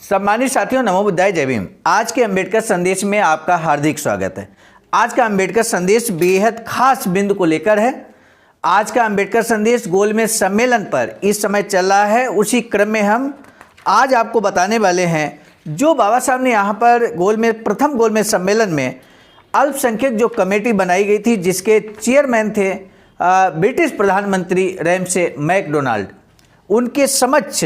सम्मानित साथियों, नमो बुद्धाय, जय भीम। आज के अंबेडकर संदेश में आपका हार्दिक स्वागत है। आज का अंबेडकर संदेश बेहद खास बिंदु को लेकर है। आज का अंबेडकर संदेश गोलमेज सम्मेलन पर इस समय चल रहा है। उसी क्रम में हम आज आपको बताने वाले हैं जो बाबा साहब ने यहाँ पर प्रथम गोलमेज सम्मेलन में अल्पसंख्यक जो कमेटी बनाई गई थी, जिसके चेयरमैन थे ब्रिटिश प्रधानमंत्री रैमसे मैकडोनाल्ड, उनके समक्ष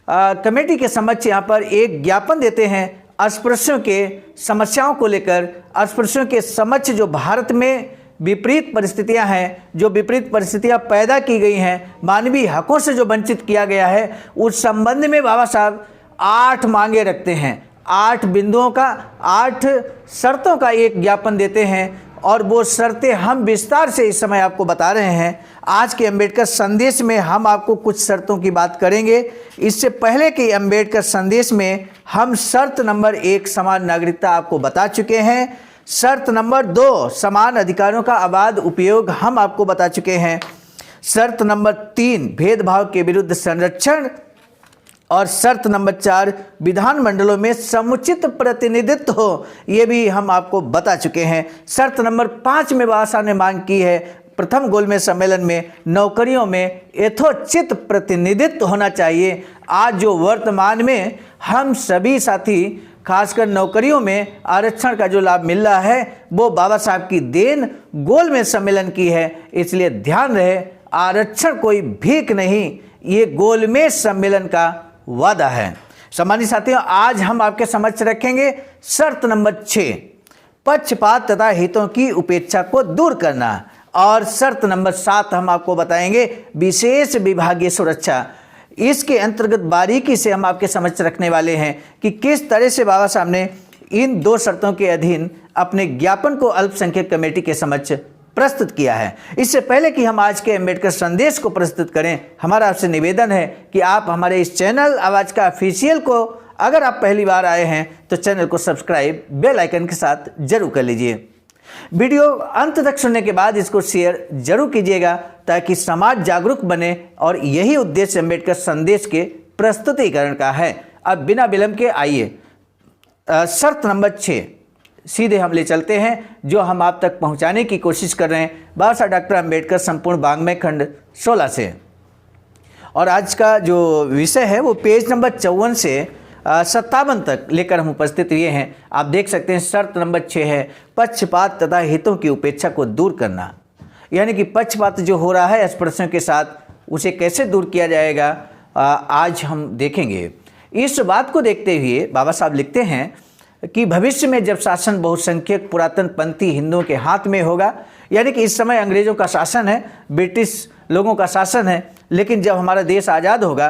कमेटी के समक्ष यहाँ पर एक ज्ञापन देते हैं अस्पृश्यों के समस्याओं को लेकर। अस्पृश्यों के समक्ष जो भारत में विपरीत परिस्थितियां हैं, जो विपरीत परिस्थितियां पैदा की गई हैं, मानवीय हकों से जो वंचित किया गया है, उस संबंध में बाबा साहब 8 मांगे रखते हैं। 8 बिंदुओं का, 8 शर्तों का एक ज्ञापन देते हैं और वो शर्तें हम विस्तार से इस समय आपको बता रहे हैं। आज के अंबेडकर संदेश में हम आपको कुछ शर्तों की बात करेंगे। इससे पहले के अंबेडकर संदेश में हम शर्त नंबर 1 समान नागरिकता आपको बता चुके हैं। शर्त नंबर 2 समान अधिकारों का अबाध उपयोग हम आपको बता चुके हैं। शर्त नंबर 3 भेदभाव के विरुद्ध संरक्षण और शर्त नंबर 4 विधानमंडलों में समुचित प्रतिनिधित्व हो, ये भी हम आपको बता चुके हैं। शर्त नंबर 5 में बाबा साहब ने मांग की है प्रथम गोलमेज सम्मेलन में नौकरियों में यथोचित प्रतिनिधित्व होना चाहिए। आज जो वर्तमान में हम सभी साथी खासकर नौकरियों में आरक्षण का जो लाभ मिल रहा है, वो बाबा साहब की देन गोलमेज सम्मेलन की है। इसलिए ध्यान रहे, आरक्षण कोई भीख नहीं, ये गोलमेज सम्मेलन का वादा है। सम्मानित साथियों, आज हम आपके समक्ष रखेंगे शर्त नंबर 6 पक्षपात तथा हितों की उपेक्षा को दूर करना, और शर्त नंबर 7 हम आपको बताएंगे विशेष विभागीय सुरक्षा। इसके अंतर्गत बारीकी से हम आपके समक्ष रखने वाले हैं कि किस तरह से बाबा साहब ने इन 2 शर्तों के अधीन अपने ज्ञापन को अल्पसंख्यक कमेटी के समक्ष प्रस्तुत किया है। इससे पहले कि हम आज के अंबेडकर संदेश को प्रस्तुत करें, हमारा आपसे निवेदन है कि आप हमारे इस चैनल आवाज का ऑफिशियल को अगर आप पहली बार आए हैं तो चैनल को सब्सक्राइब बेल आइकन के साथ जरूर कर लीजिए। वीडियो अंत तक सुनने के बाद इसको शेयर जरूर कीजिएगा ताकि समाज जागरूक बने, और यही उद्देश्य अंबेडकर संदेश के प्रस्तुतिकरण का है। अब बिना विलंब के आइए शर्त नंबर 6 सीधे हम ले चलते हैं, जो हम आप तक पहुंचाने की कोशिश कर रहे हैं बाबा साहब डॉक्टर अंबेडकर संपूर्ण वाङ्मय खंड 16 से। और आज का जो विषय है वो पेज नंबर 54 से 57 तक लेकर हम उपस्थित हुए हैं। आप देख सकते हैं शर्त नंबर 6 है पक्षपात तथा हितों की उपेक्षा को दूर करना। यानी कि पक्षपात जो हो रहा है अस्पृश्यों के साथ, उसे कैसे दूर किया जाएगा आज हम देखेंगे। इस बात को देखते हुए बाबा साहब लिखते हैं कि भविष्य में जब शासन बहुसंख्यक पुरातन पंथी हिंदुओं के हाथ में होगा, यानी कि इस समय अंग्रेजों का शासन है, ब्रिटिश लोगों का शासन है, लेकिन जब हमारा देश आज़ाद होगा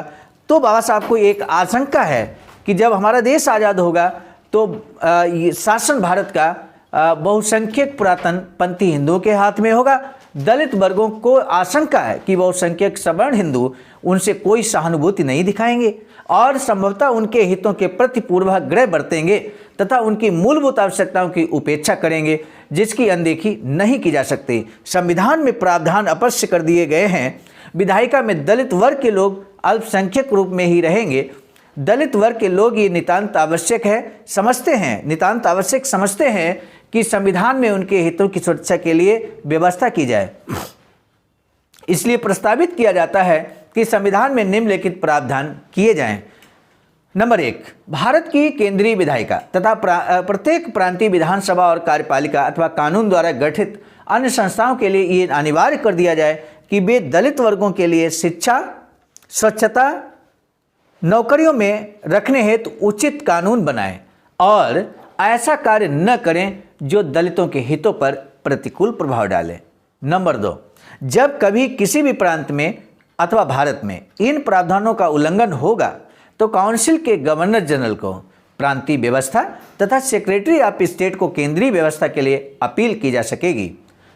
तो बाबा साहब को एक आशंका है कि जब हमारा देश आज़ाद होगा तो शासन भारत का बहुसंख्यक पुरातन पंथी हिंदुओं के हाथ में होगा। दलित वर्गों को आशंका है कि बहुसंख्यक सवर्ण हिंदू उनसे कोई सहानुभूति नहीं दिखाएंगे और संभवतः उनके हितों के प्रति पूर्वाग्रह बरतेंगे तथा उनकी मूलभूत आवश्यकताओं की उपेक्षा करेंगे, जिसकी अनदेखी नहीं की जा सकती। संविधान में प्रावधान अपश्य कर दिए गए हैं। विधायिका में दलित वर्ग के लोग अल्पसंख्यक रूप में ही रहेंगे। दलित वर्ग के लोग ये नितांत आवश्यक समझते हैं कि संविधान में उनके हितों की सुरक्षा के लिए व्यवस्था की जाए। इसलिए प्रस्तावित किया जाता है कि संविधान में निम्नलिखित प्रावधान किए जाएं। नंबर 1, भारत की केंद्रीय विधायिका तथा प्रत्येक प्रांतीय विधानसभा और कार्यपालिका अथवा कानून द्वारा गठित अन्य संस्थाओं के लिए ये अनिवार्य कर दिया जाए कि वे दलित वर्गों के लिए शिक्षा, स्वच्छता, नौकरियों में रखने हेतु उचित कानून बनाएं और ऐसा कार्य न करें जो दलितों के हितों पर प्रतिकूल प्रभाव डाले। नंबर 2, जब कभी किसी भी प्रांत में अथवा भारत में इन प्रावधानों का उल्लंघन होगा तो काउंसिल के गवर्नर जनरल को प्रांतीय व्यवस्था तथा सेक्रेटरी ऑफ स्टेट को केंद्रीय व्यवस्था के लिए अपील की जा सकेगी।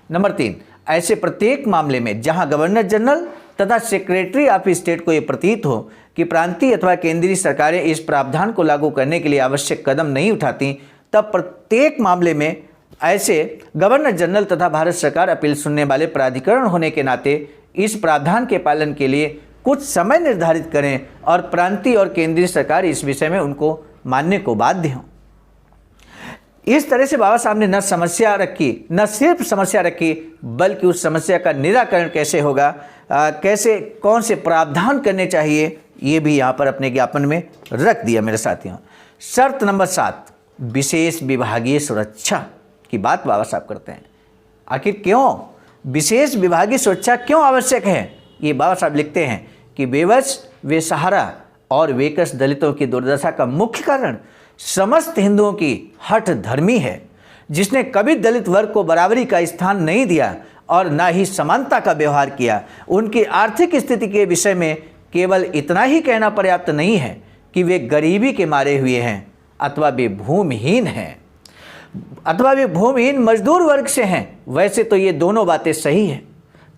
नंबर 3, ऐसे प्रत्येक मामले में जहां गवर्नर जनरल तथा सेक्रेटरी ऑफ स्टेट को यह प्रतीत हो कि प्रांतीय अथवा केंद्रीय सरकारें इस प्रावधान को लागू करने के लिए आवश्यक कदम नहीं उठाती, तब प्रत्येक मामले में ऐसे गवर्नर जनरल तथा भारत सरकार अपील सुनने वाले प्राधिकरण होने के नाते इस प्रावधान के पालन के लिए कुछ समय निर्धारित करें और प्रांतीय और केंद्रीय सरकार इस विषय में उनको मानने को बाध्य हों। इस तरह से बाबा साहब ने न समस्या रखी, न सिर्फ समस्या रखी, बल्कि उस समस्या का निराकरण कैसे होगा, कैसे कौन से प्रावधान करने चाहिए, ये भी यहाँ पर अपने ज्ञापन में रख दिया मेरे साथियों। शर्त नंबर 7, विशेष विभागीय सुरक्षा की बात बाबा साहब करते हैं। आखिर क्यों विशेष विभागीय सुरक्षा क्यों आवश्यक है? ये बाबा साहब लिखते हैं कि बेबस, बेसहारा और बेकस दलितों की दुर्दशा का मुख्य कारण समस्त हिंदुओं की हठ धर्मी है, जिसने कभी दलित वर्ग को बराबरी का स्थान नहीं दिया और ना ही समानता का व्यवहार किया। उनकी आर्थिक स्थिति के विषय में केवल इतना ही कहना पर्याप्त नहीं है कि वे गरीबी के मारे हुए हैं अथवा वे भूमिहीन हैं, अथवा वे भूमिहीन मजदूर वर्ग से हैं। वैसे तो ये दोनों बातें सही हैं,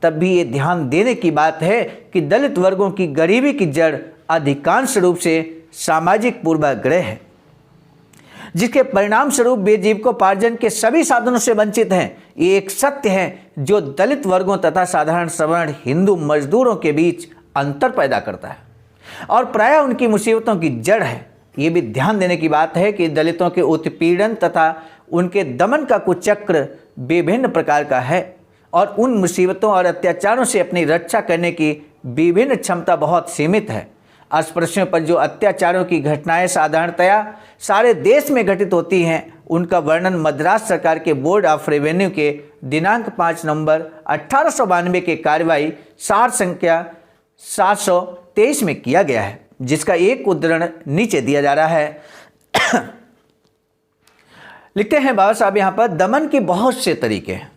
तब भी ये ध्यान देने की बात है कि दलित वर्गों की गरीबी की जड़ अधिकांश रूप से सामाजिक पूर्वाग्रह है, जिसके परिणाम स्वरूप वे जीविकोपार्जन के सभी साधनों से वंचित हैं। ये एक सत्य है जो दलित वर्गों तथा साधारण सवर्ण हिंदू मजदूरों के बीच अंतर पैदा करता है और प्रायः उनकी मुसीबतों की जड़ है। ये भी ध्यान देने की बात है कि दलितों के उत्पीड़न तथा उनके दमन का कुचक्र विभिन्न प्रकार का है और उन मुसीबतों और अत्याचारों से अपनी रक्षा करने की विभिन्न क्षमता बहुत सीमित है। अस्पृश्यों पर जो अत्याचारों की घटनाएं साधारणतया सारे देश में घटित होती हैं, उनका वर्णन मद्रास सरकार के बोर्ड ऑफ रेवेन्यू के दिनांक 5 नवंबर 1892 के कार्रवाई सार संख्या 723 में किया गया है, जिसका एक उद्धरण नीचे दिया जा रहा है। लिखते हैं बाबा साहब यहाँ पर, दमन के बहुत से तरीके हैं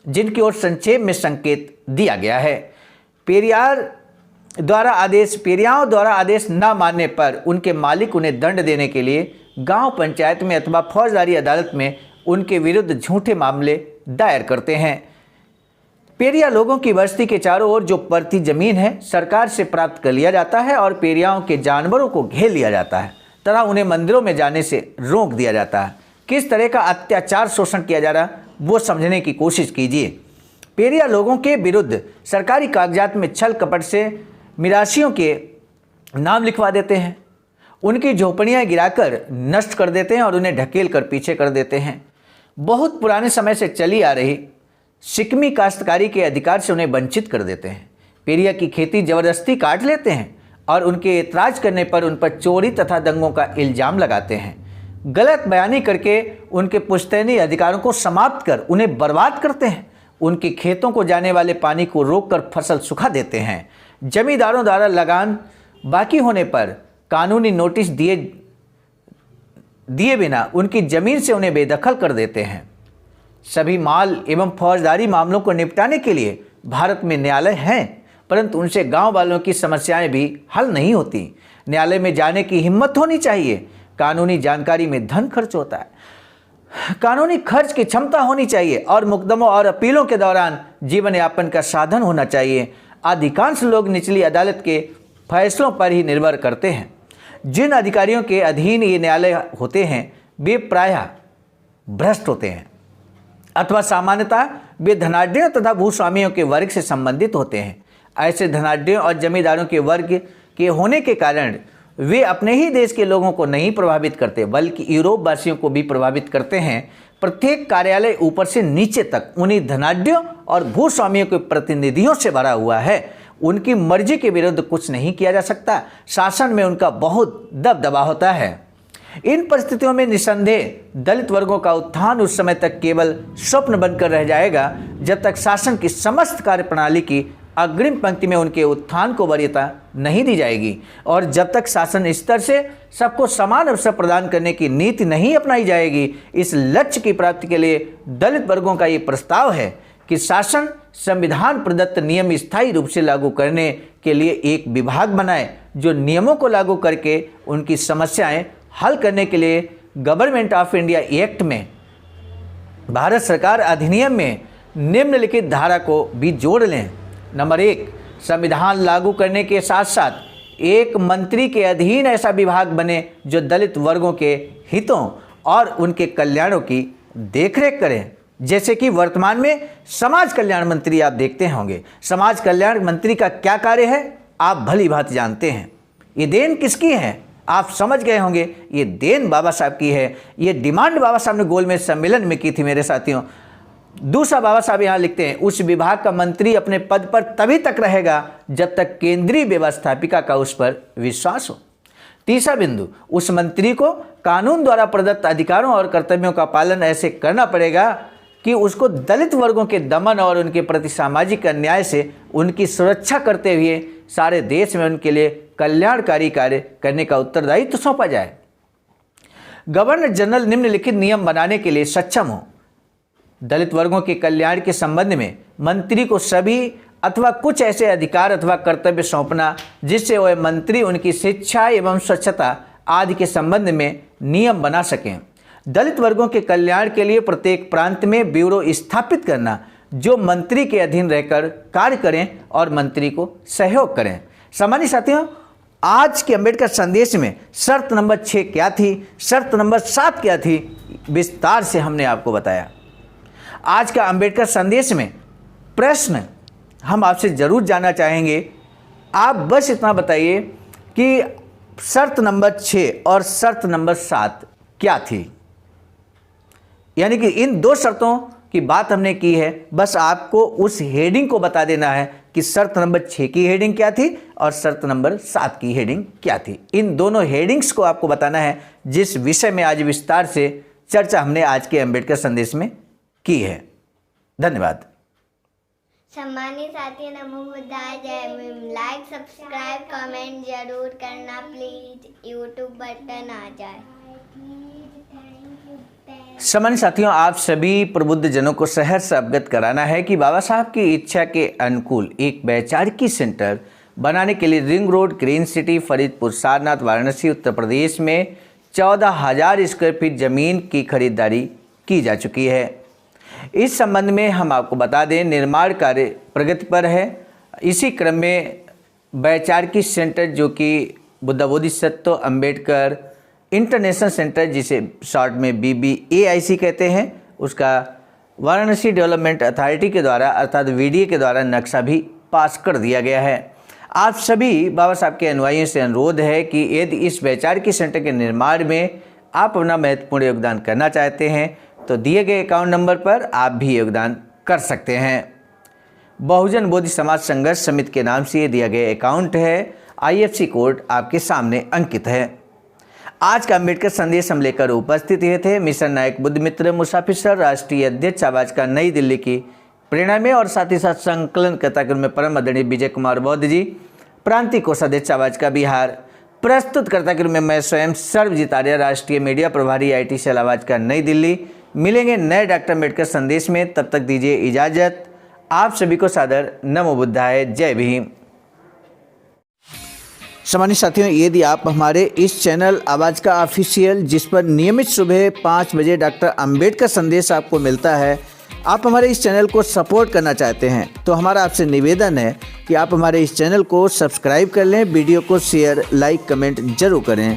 जिनकी ओर संक्षेप में संकेत दिया गया है। पेरियाओं द्वारा आदेश न मानने पर उनके मालिक उन्हें दंड देने के लिए गांव पंचायत में अथवा फौजदारी अदालत में उनके विरुद्ध झूठे मामले दायर करते हैं। पेरिया लोगों की बस्ती के चारों ओर जो परती जमीन है सरकार से प्राप्त कर लिया जाता है और पेरियाओं के जानवरों को घेर लिया जाता है तथा उन्हें मंदिरों में जाने से रोक दिया जाता है। किस तरह का अत्याचार शोषण किया जा रहा वो समझने की कोशिश कीजिए। पेरिया लोगों के विरुद्ध सरकारी कागजात में छल कपट से मिरासियों के नाम लिखवा देते हैं, उनकी झोपड़ियाँ गिराकर नष्ट कर देते हैं और उन्हें ढकेल कर पीछे कर देते हैं। बहुत पुराने समय से चली आ रही शिकमी काश्तकारी के अधिकार से उन्हें वंचित कर देते हैं। पेरिया की खेती जबरदस्ती काट लेते हैं और उनके एतराज करने पर उन पर चोरी तथा दंगों का इल्जाम लगाते हैं। गलत बयानी करके उनके पुश्तैनी अधिकारों को समाप्त कर उन्हें बर्बाद करते हैं। उनके खेतों को जाने वाले पानी को रोककर फसल सुखा देते हैं। जमींदारों द्वारा लगान बाकी होने पर कानूनी नोटिस दिए बिना उनकी जमीन से उन्हें बेदखल कर देते हैं। सभी माल एवं फौजदारी मामलों को निपटाने के लिए भारत में न्यायालय हैं, परंतु उनसे गांव वालों की समस्याएं भी हल नहीं होती। न्यायालय में जाने की हिम्मत होनी चाहिए। कानूनी जानकारी में धन खर्च होता है, कानूनी खर्च की क्षमता होनी चाहिए और मुकदमों और अपीलों के दौरान जीवन यापन का साधन होना चाहिए। अधिकांश लोग निचली अदालत के फैसलों पर ही निर्भर करते हैं। जिन अधिकारियों के अधीन ये न्यायालय होते हैं वे प्रायः भ्रष्ट होते हैं अथवा सामान्यतः वे धनाढ्यों तथा भूस्वामियों के वर्ग से संबंधित होते हैं। ऐसे धनाढ्यों और जमींदारों के वर्ग के होने के कारण वे अपने ही देश के लोगों को नहीं प्रभावित करते बल्कि यूरोप वासियों को भी प्रभावित करते हैं। प्रत्येक कार्यालय ऊपर से नीचे तक उन्हीं धनाढ्यों और भूस्वामियों के प्रतिनिधियों से भरा हुआ है। उनकी मर्जी के विरुद्ध कुछ नहीं किया जा सकता। शासन में उनका बहुत दबदबा होता है। इन परिस्थितियों में निसंदेह दलित वर्गों का उत्थान उस समय तक केवल स्वप्न बनकर रह जाएगा जब तक शासन की समस्त कार्यप्रणाली की अग्रिम पंक्ति में उनके उत्थान को वरीयता नहीं दी जाएगी और जब तक शासन स्तर से सबको समान अवसर प्रदान करने की नीति नहीं अपनाई जाएगी। इस लक्ष्य की प्राप्ति के लिए दलित वर्गों का ये प्रस्ताव है कि शासन संविधान प्रदत्त नियम स्थायी रूप से लागू करने के लिए एक विभाग बनाए जो नियमों को लागू करके उनकी समस्याएं हल करने के लिए गवर्नमेंट ऑफ इंडिया एक्ट में भारत सरकार अधिनियम में निम्नलिखित धारा को भी जोड़ लें। नंबर 1, संविधान लागू करने के साथ साथ एक मंत्री के अधीन ऐसा विभाग बने जो दलित वर्गों के हितों और उनके कल्याणों की देखरेख करें। जैसे कि वर्तमान में समाज कल्याण मंत्री आप देखते होंगे। समाज कल्याण मंत्री का क्या कार्य है आप भली भांति जानते हैं। ये देन किसकी है आप समझ गए होंगे, ये देन बाबा साहब की है। ये डिमांड बाबा साहब ने गोलमेज सम्मेलन में की थी मेरे साथियों। दूसरा बाबा साहब यहाँ लिखते हैं, उस विभाग का मंत्री अपने पद पर तभी तक रहेगा जब तक केंद्रीय व्यवस्थापिका का उस पर विश्वास हो। तीसरा बिंदु, उस मंत्री को कानून द्वारा प्रदत्त अधिकारों और कर्तव्यों का पालन ऐसे करना पड़ेगा कि उसको दलित वर्गों के दमन और उनके प्रति सामाजिक अन्याय से उनकी सुरक्षा करते हुए सारे देश में उनके लिए कल्याणकारी कार्य करने का उत्तरदायित्व सौंपा जाए। गवर्नर जनरल निम्नलिखित नियम बनाने के लिए सक्षम हो। दलित वर्गों के कल्याण के संबंध में मंत्री को सभी अथवा कुछ ऐसे अधिकार अथवा कर्तव्य सौंपना जिससे वह मंत्री उनकी शिक्षा एवं स्वच्छता आदि के संबंध में नियम बना सकें। दलित वर्गों के कल्याण के लिए प्रत्येक प्रांत में ब्यूरो स्थापित करना जो मंत्री के अधीन रहकर कार्य करें और मंत्री को सहयोग करें। सामान्य साथियों, आज के अंबेडकर संदेश में शर्त नंबर 6 क्या थी, शर्त नंबर 7 क्या थी, विस्तार से हमने आपको बताया। आज का अंबेडकर संदेश में प्रश्न हम आपसे जरूर जानना चाहेंगे। आप बस इतना बताइए कि शर्त नंबर 6 और शर्त नंबर 7 क्या थी। यानी कि इन दो शर्तों की बात हमने की है, बस आपको उस हेडिंग को बता देना है कि शर्त नंबर 6 की हेडिंग क्या थी और शर्त नंबर 7 की हेडिंग क्या थी। इन दोनों हेडिंग्स को आपको बताना है जिस विषय में आज विस्तार से चर्चा हमने आज के अंबेडकर संदेश में की है। धन्यवाद। सम्मानित साथियों, नमो बुद्धाय, जय भीम। लाइक, सब्सक्राइब, कमेंट जरूर करना प्लीज। यूट्यूब बटन आ जाए। सम्मानित साथियों, आप सभी प्रबुद्ध जनों को सहर्ष अवगत कराना है कि बाबा साहब की इच्छा के अनुकूल एक वैचारिकी सेंटर बनाने के लिए ring road, green city, Faridpur, Sarnath, Varanasi, Uttar Pradesh में 14,000 स्क्वायर फीट जमीन की खरीदारी की जा चुकी है। इस संबंध में हम आपको बता दें, निर्माण कार्य प्रगति पर है। इसी क्रम में वैचारिकी सेंटर जो कि बुद्ध बोधिसत्व अम्बेडकर इंटरनेशनल सेंटर, जिसे शॉर्ट में BBAIC कहते हैं, उसका वाराणसी डेवलपमेंट अथॉरिटी के द्वारा अर्थात VDA के द्वारा नक्शा भी पास कर दिया गया है। आप सभी बाबा साहब के अनुयायियों से अनुरोध है कि यदि इस वैचारिकी सेंटर के निर्माण में आप अपना महत्वपूर्ण योगदान करना चाहते हैं तो दिए गए अकाउंट नंबर पर आप भी योगदान कर सकते हैं। बहुजन बोधि समाज संघर्ष समिति के नाम से ये दिया गया अकाउंट है। IFSC कोड आपके सामने अंकित है। आज का अंबेडकर संदेश हम लेकर उपस्थित हुए थे मिशन नायक बुद्ध मित्र मुसाफिर सर, राष्ट्रीय अध्यक्ष आवाज का नई दिल्ली की प्रेरणा में, और साथ ही साथ संकलन कर्ता में परम आदरणीय विजय कुमार बौद्ध जी, प्रांतीय कोषाध्यक्ष आवाज का बिहार, प्रस्तुत कर्ता में मैं स्वयं सर्वजीत आर्य, राष्ट्रीय मीडिया प्रभारी IT सेल आवाज का नई दिल्ली। मिलेंगे नए डॉक्टर अम्बेडकर संदेश में, तब तक दीजिए इजाजत। आप सभी को सादर नमो बुद्धाय, जय भीम। सम्मानित साथियों, यदि आप हमारे इस चैनल आवाज़ का ऑफिशियल, जिस पर नियमित सुबह 5 बजे डॉक्टर अम्बेडकर संदेश आपको मिलता है, आप हमारे इस चैनल को सपोर्ट करना चाहते हैं तो हमारा आपसे निवेदन है कि आप हमारे इस चैनल को सब्सक्राइब कर लें, वीडियो को शेयर, लाइक, कमेंट जरूर करें।